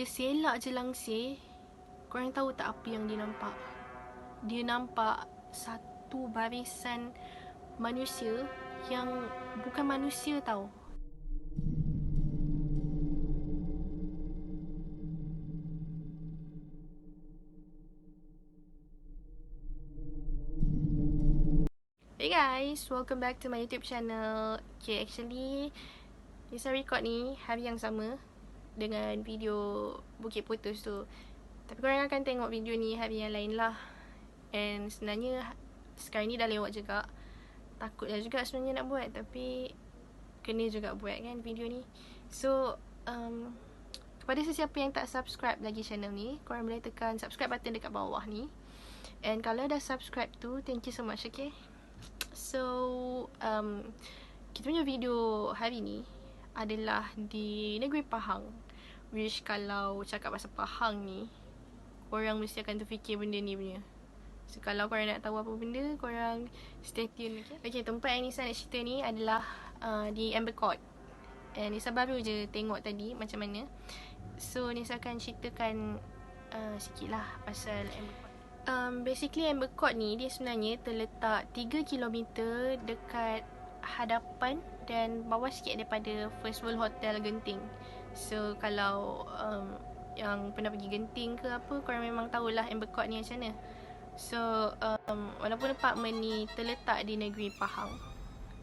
selak je langsir, korang tahu tak apa yang dia nampak? Dia nampak satu barisan manusia yang bukan manusia tau. Hey guys, welcome back to my YouTube channel. Okay, actually Nisa record ni hari yang sama dengan video Bukit Putus tu. Tapi korang akan tengok video ni hari yang lain lah. And sebenarnya sekarang ni dah lewat juga. Takut lah juga sebenarnya nak buat, tapi kena juga buat kan video ni. So kepada sesiapa yang tak subscribe lagi channel ni, korang boleh tekan subscribe button dekat bawah ni. And kalau dah subscribe tu, thank you so much, okay? So kita punya video hari ni adalah di negeri Pahang. Which kalau cakap pasal Pahang ni, korang mesti akan terfikir benda ni punya. So kalau korang nak tahu apa benda, korang stay tune, okay? Okay, tempat yang Nisa nak cerita ni adalah di Amber Court. And Nisa baru je tengok tadi macam mana. So Nisa akan ceritakan sikit lah pasal Amber Court. Basically Amber Court ni dia sebenarnya terletak 3 km dekat hadapan dan bawah sikit daripada First World Hotel Genting. So kalau yang pernah pergi Genting ke apa, korang memang tahulah Amber Court ni macam mana. So walaupun apartment ni terletak di negeri Pahang,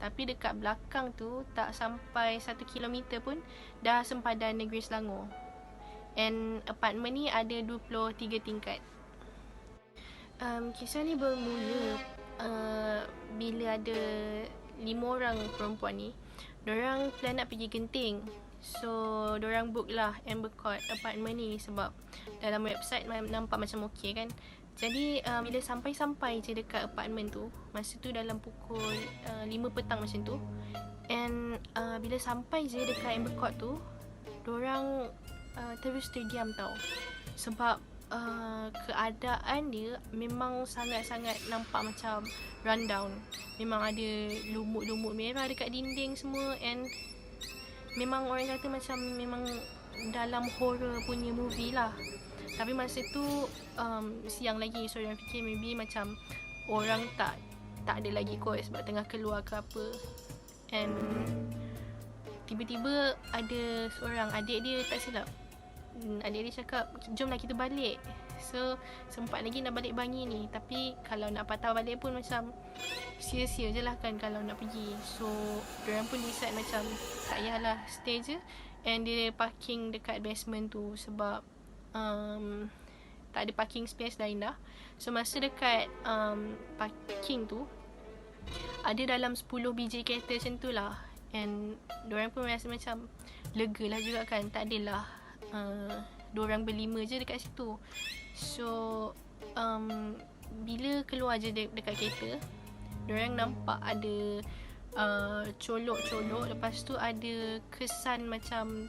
tapi dekat belakang tu tak sampai 1 km pun dah sempadan negeri Selangor. And apartment ni ada 23 tingkat. Kisah ni bermula bila ada 5 orang perempuan ni, dorang plan nak pergi Genting. So dorang book lah Amber Court apartment ni sebab dalam website nampak macam okey kan. Jadi bila sampai-sampai je dekat apartment tu, masa tu dalam pukul 5 petang macam tu. And bila sampai je dekat Amber Court tu, dorang terus terdiam tau. Sebab keadaan dia memang sangat-sangat nampak macam rundown. Memang ada lumut-lumut merah dekat dinding semua. And memang orang kata macam memang dalam horror punya movie lah. Tapi masa tu siang lagi, so orang fikir maybe macam orang tak ada lagi kot sebab tengah keluar ke apa. And tiba-tiba ada seorang adik dia, tak silap, adik dia cakap, jomlah kita balik. So sempat lagi nak balik bangi ni, tapi kalau nak patah balik pun macam sia-sia je lah kan kalau nak pergi. So diorang pun decide macam tak payahlah, stay je. And dia parking dekat basement tu sebab tak ada parking space lain dah. So masa dekat parking tu ada dalam 10 biji kereta macam tu lah. And diorang pun rasa macam lega lah juga kan, tak adalah diorang berlima je dekat situ. So bila keluar je dekat kereta, diorang nampak ada colok-colok. Lepas tu ada kesan macam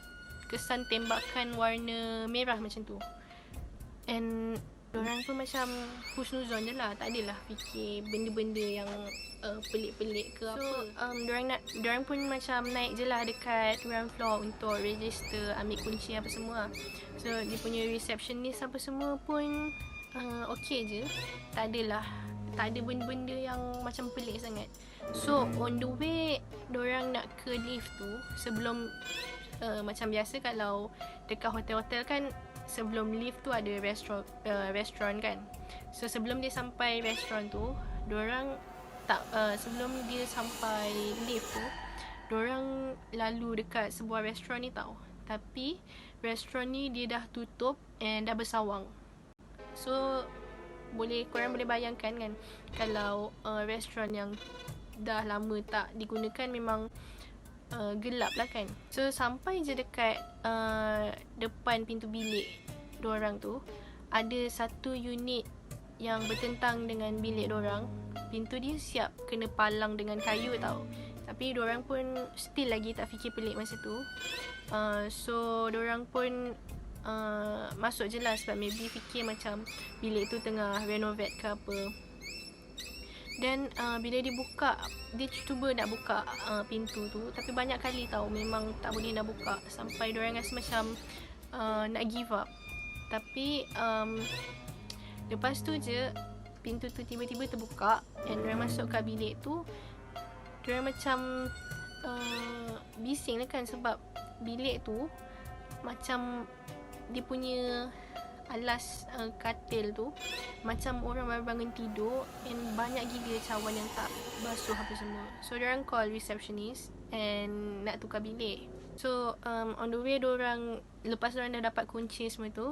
kesan tembakan warna merah macam tu. And diorang pun macam husnuzon je lah, tak adalah fikir benda-benda yang pelik-pelik ke apa. So diorang pun macam naik je lah dekat ground floor untuk register, ambil kunci apa semua. So dia punya receptionist apa semua pun okay je, tak ada benda-benda yang macam pelik sangat. So on the way diorang nak ke lift tu, sebelum macam biasa kalau dekat hotel-hotel kan, sebelum lift tu ada restoran kan. So sebelum dia sampai restoran tu, diorang sebelum dia sampai lift tu, diorang lalu dekat sebuah restoran ni tau. Tapi restoran ni dia dah tutup and dah bersawang. So korang boleh bayangkan kan, kalau restoran yang dah lama tak digunakan memang gelap lah kan. So sampai je dekat depan pintu bilik diorang tu, ada satu unit yang bertentang dengan bilik diorang. Pintu dia siap kena palang dengan kayu tau. Tapi diorang pun still lagi tak fikir pelik masa tu. So diorang pun masuk je lah sebab maybe fikir macam bilik tu tengah renovate ke apa. Dan bila dia cuba nak buka pintu tu, tapi banyak kali tau memang tak boleh nak buka. Sampai diorang rasa macam nak give up. Tapi lepas tu je pintu tu tiba-tiba terbuka and diorang masuk kat bilik tu. Diorang macam bising lah kan, sebab bilik tu macam dia punya alas katil tu macam orang baru bangun tidur and banyak gila cawan yang tak basuh apa semua. So diorang call receptionist and nak tukar bilik. So on the way diorang, lepas diorang dah dapat kunci semua tu,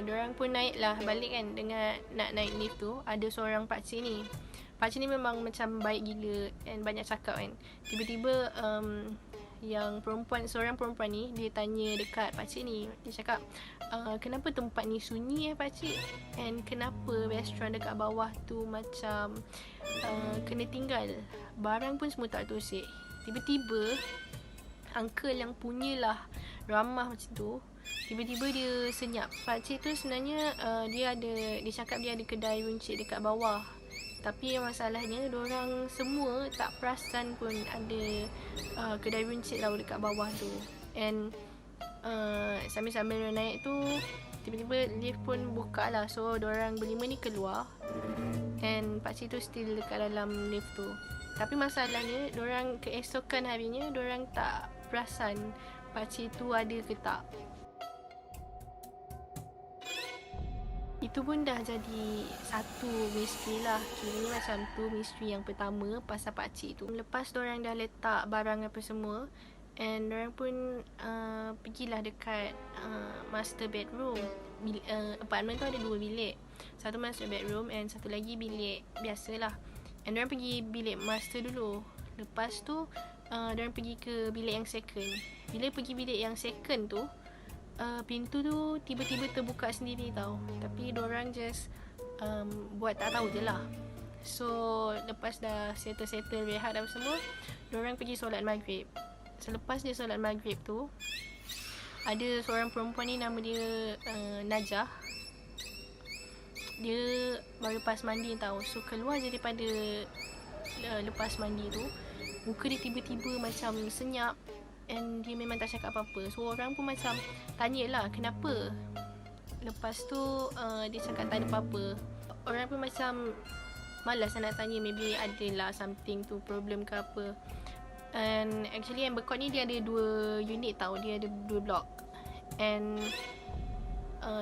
diorang pun naik lah balik kan, dengan nak naik lift tu. Ada seorang pakcik ni. Pakcik ni memang macam baik gila and banyak cakap kan. Tiba-tiba yang perempuan, seorang perempuan ni, dia tanya dekat pakcik ni. Dia cakap, kenapa tempat ni sunyi pakcik? And kenapa restoran dekat bawah tu macam kena tinggal? Barang pun semua tak tersik. Tiba-tiba uncle yang punyalah ramah macam tu, tiba-tiba dia senyap. Pakcik tu sebenarnya dia cakap dia ada kedai runcit dekat bawah. Tapi masalahnya diorang semua tak perasan pun ada kedai runcit tau dekat bawah tu. And sambil-sambil diorang naik tu, tiba-tiba lift pun buka lah. So diorang berlima ni keluar and pakcik tu still dekat dalam lift tu. Tapi masalahnya diorang keesokan harinya diorang tak perasan pakcik tu ada ke tak. Itu pun dah jadi satu misteri lah. Kiranya macam tu misteri yang pertama pasal pakcik tu. Lepas diorang dah letak barang apa semua, and diorang pun pergilah dekat master bedroom. Apartment tu ada 2 bilik. Satu master bedroom and satu lagi bilik biasalah. And diorang pergi bilik master dulu. Lepas tu diorang pergi ke bilik yang second. Bila pergi bilik yang second tu, pintu tu tiba-tiba terbuka sendiri tau. Tapi diorang just buat tak tahu je lah. So lepas dah settle rehat apa semua, diorang pergi solat maghrib. Selepas dia solat maghrib tu, ada seorang perempuan ni, nama dia Najah. Dia baru lepas mandi tau. So keluar je daripada lepas mandi tu, muka dia tiba-tiba macam senyap and dia memang tak cakap apa-apa. So orang pun macam tanyalah kenapa. Lepas tu dia cakap tak ada apa-apa. Orang pun macam malas nak tanya, maybe adalah something tu, problem ke apa. And actually Amber Court ni dia ada 2 unit tau. Dia ada 2 blok. And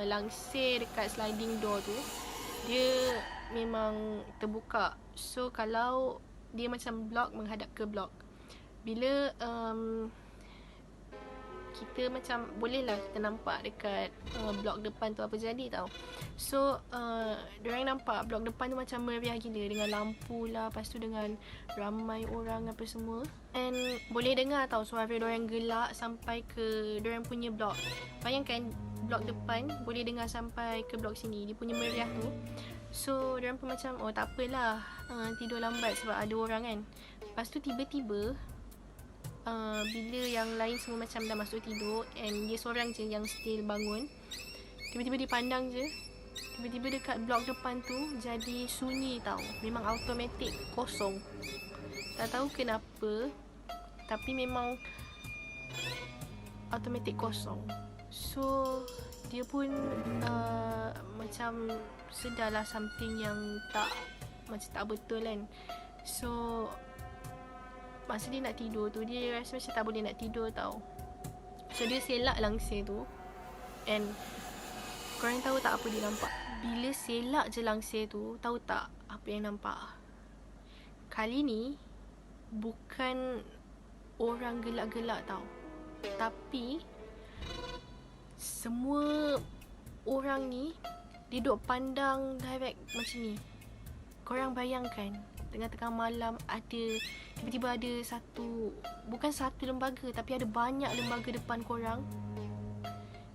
langsir dekat sliding door tu, dia memang terbuka. So kalau dia macam blok menghadap ke blok, bila kita macam bolehlah kita nampak dekat blok depan tu apa jadi tau. So diorang nampak blok depan tu macam meriah gila, dengan lampu lah, lepas tu dengan ramai orang apa semua. And boleh dengar tau suara diorang gelak sampai ke diorang punya blok. Bayangkan blok depan boleh dengar sampai ke blok sini, dia punya meriah tu. So diorang pun macam, oh tak apalah, tidur lambat sebab ada orang kan. Lepas tu tiba-tiba bila yang lain semua macam dah masuk tidur and dia seorang je yang still bangun, tiba-tiba dia pandang je, tiba-tiba dekat blok depan tu jadi sunyi tau. Memang automatik kosong. Tak tahu kenapa, tapi memang automatik kosong. So dia pun macam sedarlah something yang macam tak betul kan. So masa dia nak tidur tu, dia rasa macam tak boleh nak tidur tau. So dia selak langsir tu. And korang tahu tak apa dia nampak? Bila selak je langsir tu, tahu tak apa yang nampak? Kali ni bukan orang gelak-gelak tau, tapi semua orang ni dia duk pandang direct macam ni. Korang bayangkan, tengah-tengah malam tiba-tiba ada bukan satu lembaga, tapi ada banyak lembaga depan korang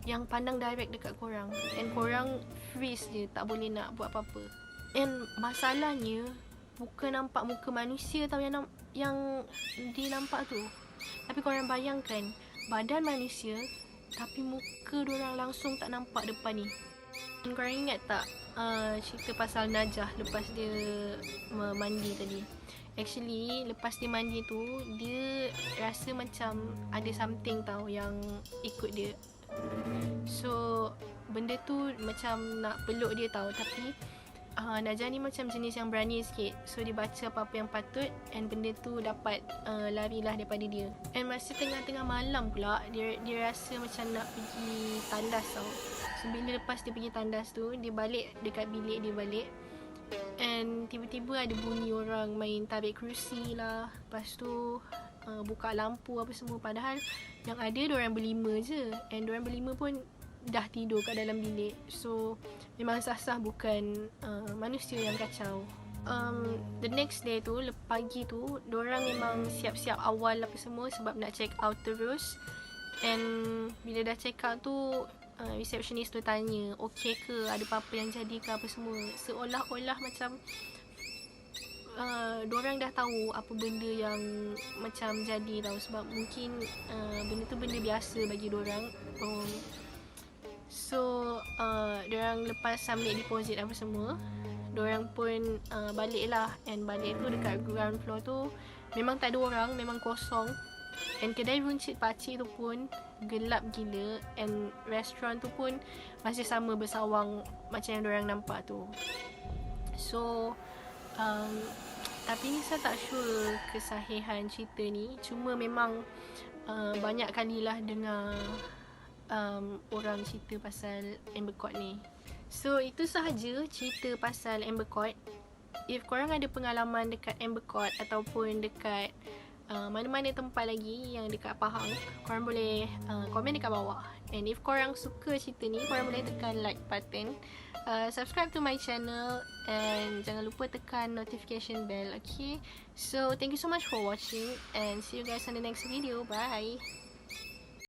yang pandang direct dekat korang. And korang freeze je, tak boleh nak buat apa-apa. And masalahnya bukan nampak muka manusia tau yang dia nampak tu. Tapi korang bayangkan badan manusia, tapi muka diorang langsung tak nampak depan ni. And korang ingat tak cerita pasal Najah lepas dia mandi tadi? Actually lepas dia mandi tu, dia rasa macam ada something tau yang ikut dia. So benda tu macam nak peluk dia tahu, tapi Najah ni macam jenis yang berani sikit. So dia baca apa-apa yang patut, and benda tu dapat larilah daripada dia. And masa tengah-tengah malam pula, dia rasa macam nak pergi tandas tau. So bila lepas dia pergi tandas tu, dia balik dekat bilik dia balik, and tiba-tiba ada bunyi orang main tarik kerusi lah. Lepas tu buka lampu apa semua. Padahal yang ada diorang berlima je, and diorang berlima pun dah tidur kat dalam bilik. So memang sah-sah bukan manusia yang kacau. The next day tu, pagi tu, diorang memang siap-siap awal apa semua sebab nak check out terus. And bila dah check out tu, receptionist tu tanya okay ke, ada apa-apa yang jadi ke apa semua. Seolah-olah macam diorang dah tahu apa benda yang macam jadi tau. Sebab mungkin benda tu benda biasa bagi diorang. So diorang lepas submit deposit apa semua, diorang pun balik lah. And balik tu dekat ground floor tu memang tak ada orang, memang kosong. And kedai runcit pakcik tu pun gelap gila. And restoran tu pun masih sama bersawang macam yang diorang nampak tu. So tapi ni saya tak sure kesahihan cerita ni. Cuma memang banyak kalilah dengar orang cerita pasal Amber Court ni. So itu sahaja cerita pasal Amber Court. If korang ada pengalaman dekat Amber Court ataupun dekat mana-mana tempat lagi yang dekat Pahang, korang boleh komen dekat bawah. And if korang suka cerita ni, korang boleh tekan like button, subscribe to my channel, and jangan lupa tekan notification bell. Okay, so thank you so much for watching, and see you guys on the next video. Bye.